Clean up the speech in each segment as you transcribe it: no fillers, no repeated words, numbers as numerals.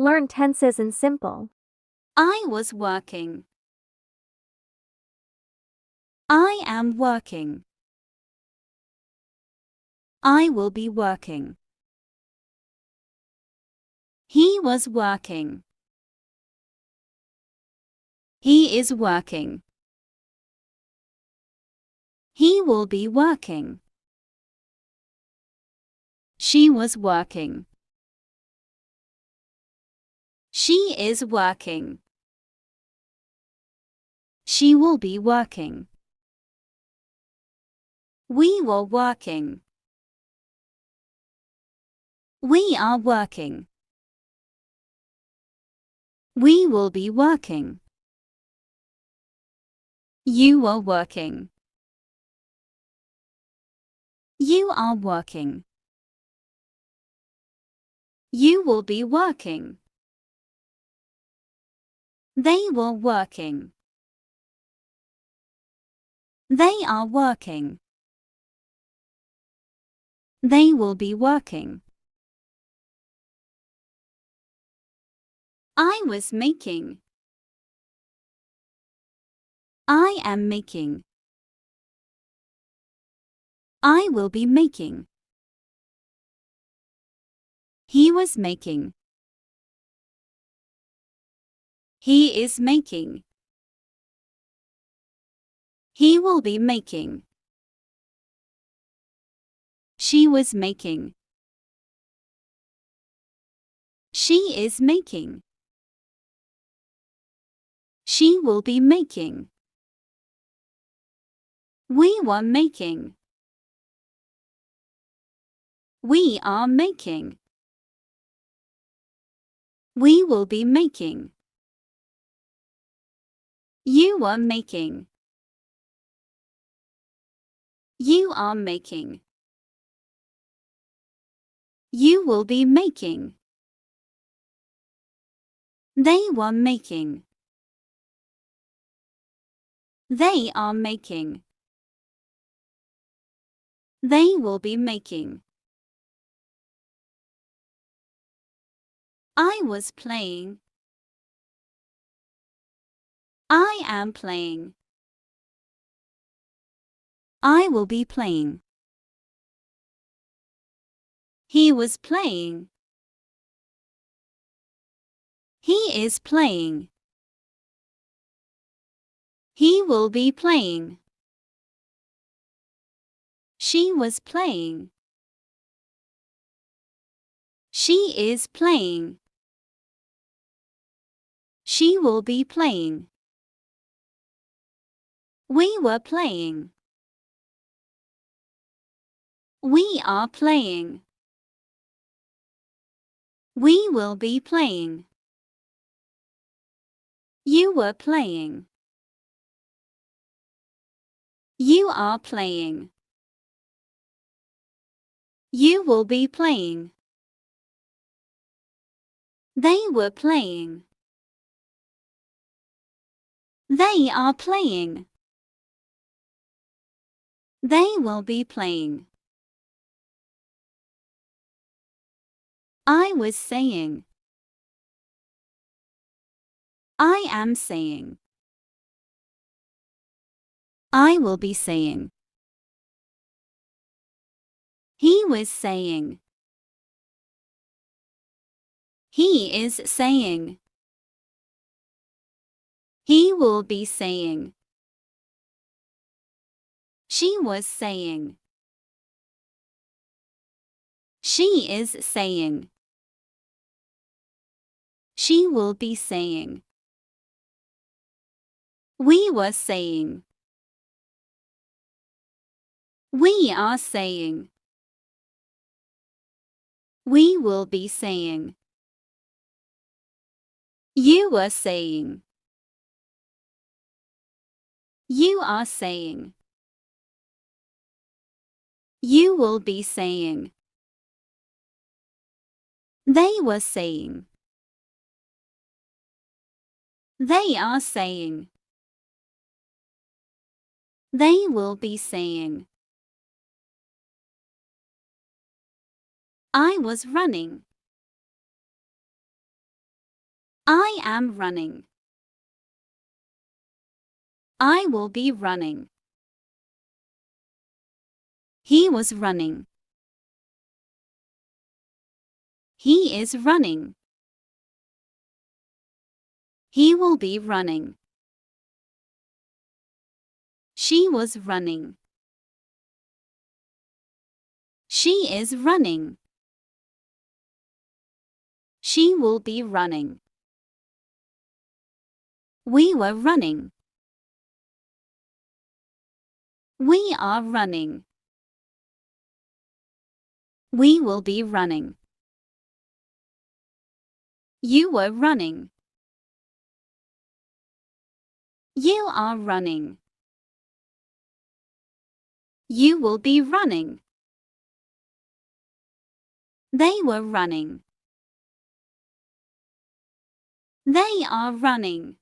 Learn tenses in simple. I was working. I am working. I will be working. He was working. He is working. He will be working. She was working. She is working. She will be working. We were working. We are working. We will be working. You are working. You are working. You will be working. They were working. They are working. They will be working. I was making. I am making. I will be making. He was making. He is making. He will be making. She was making. She is making. She will be making. We were making. We are making. We will be making. You were making. You are making. You will be making. They were making. They are making. They will be making. I was playing. I am playing. I will be playing. He was playing. He is playing. He will be playing. She was playing. She is playing. She will be playing. We were playing. We are playing. We will be playing. You were playing. You are playing. You will be playing. They were playing. They are playing. They will be playing. I was saying. I am saying. I will be saying. He was saying. He is saying. He will be saying. She was saying. She is saying. She will be saying. We were saying. We are saying. We will be saying. You were saying. You are saying. You will be saying. They were saying. They are saying. They will be saying. I was running. I am running. I will be running. He was running. He is running. He will be running. She was running. She is running. She will be running. We were running. We are running. We will be running. You were running. You are running. You will be running. They were running. They are running.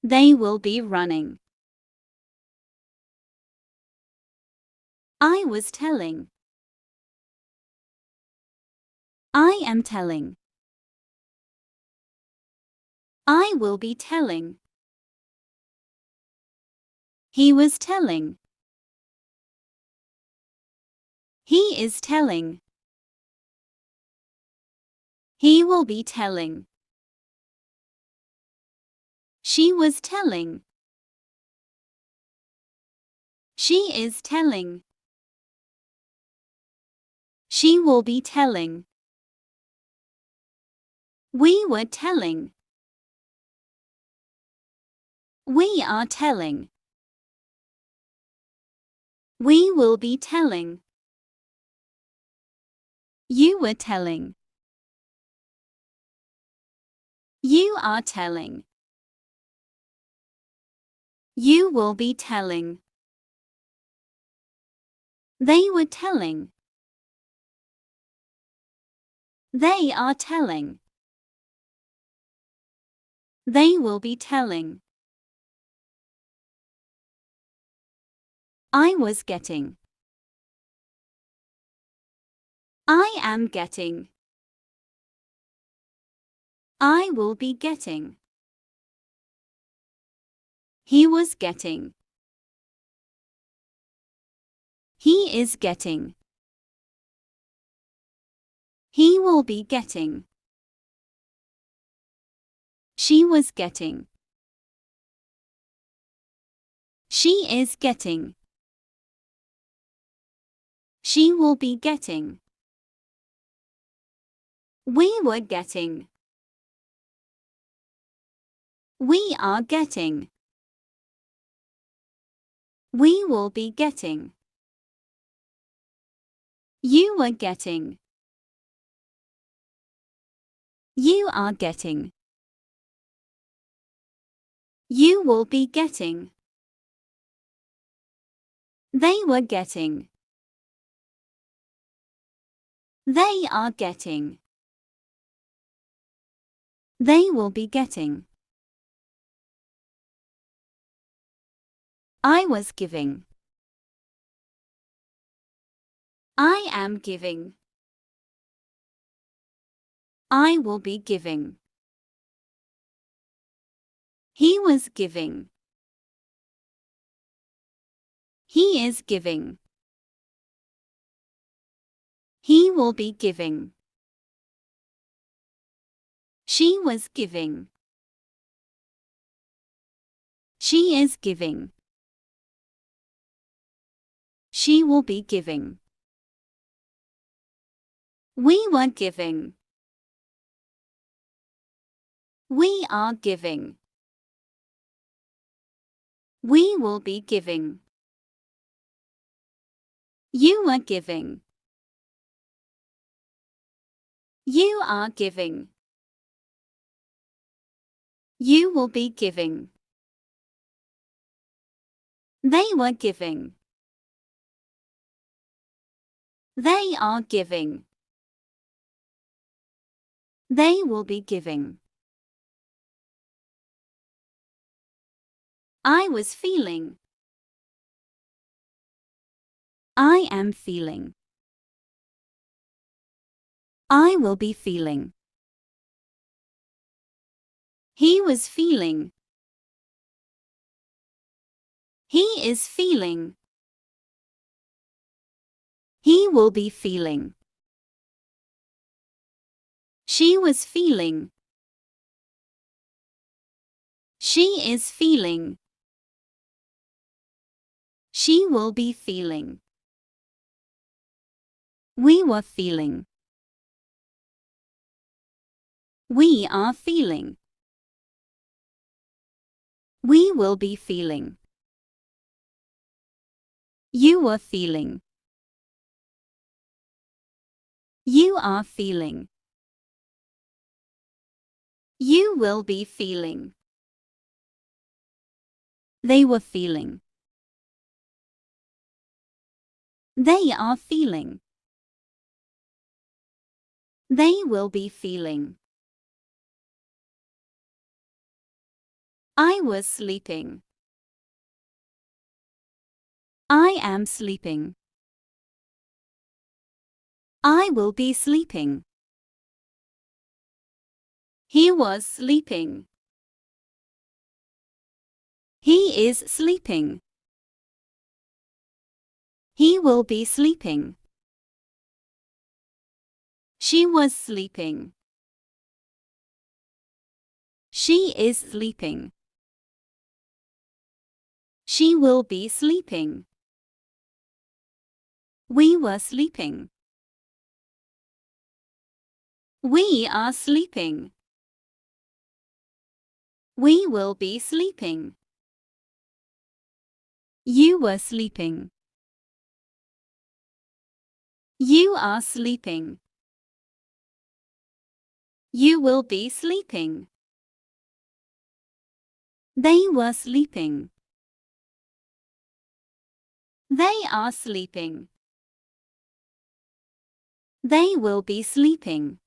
They will be running. I was telling. I am telling. I will be telling. He was telling. He is telling. He will be telling. She was telling. She is telling. She will be telling. We were telling. We are telling. We will be telling. You were telling. You are telling. You will be telling. They were telling. They are telling. They will be telling. I was getting. I am getting. I will be getting. He was getting. He is getting. He will be getting. She was getting. She is getting. She will be getting. We were getting. We are getting. We will be getting. You were getting. You are getting. You will be getting. They were getting. They are getting. They will be getting. I was giving. I am giving. I will be giving. He was giving. He is giving. He will be giving. She was giving. She is giving. She will be giving. We were giving. We are giving. We will be giving. You were giving. You are giving. You will be giving. They were giving. They are giving. They will be giving. I was feeling. I am feeling. I will be feeling. He was feeling. He is feeling. He will be feeling. She was feeling. She is feeling. She will be feeling. We were feeling. We are feeling. We will be feeling. You were feeling. You are feeling. You will be feeling. They were feeling. They are feeling. They will be feeling. I was sleeping. I am sleeping. I will be sleeping. He was sleeping. He is sleeping. He will be sleeping. She was sleeping. She is sleeping. She will be sleeping. We were sleeping. We are sleeping. We will be sleeping. You were sleeping. You are sleeping. You will be sleeping. They were sleeping. They are sleeping. They will be sleeping.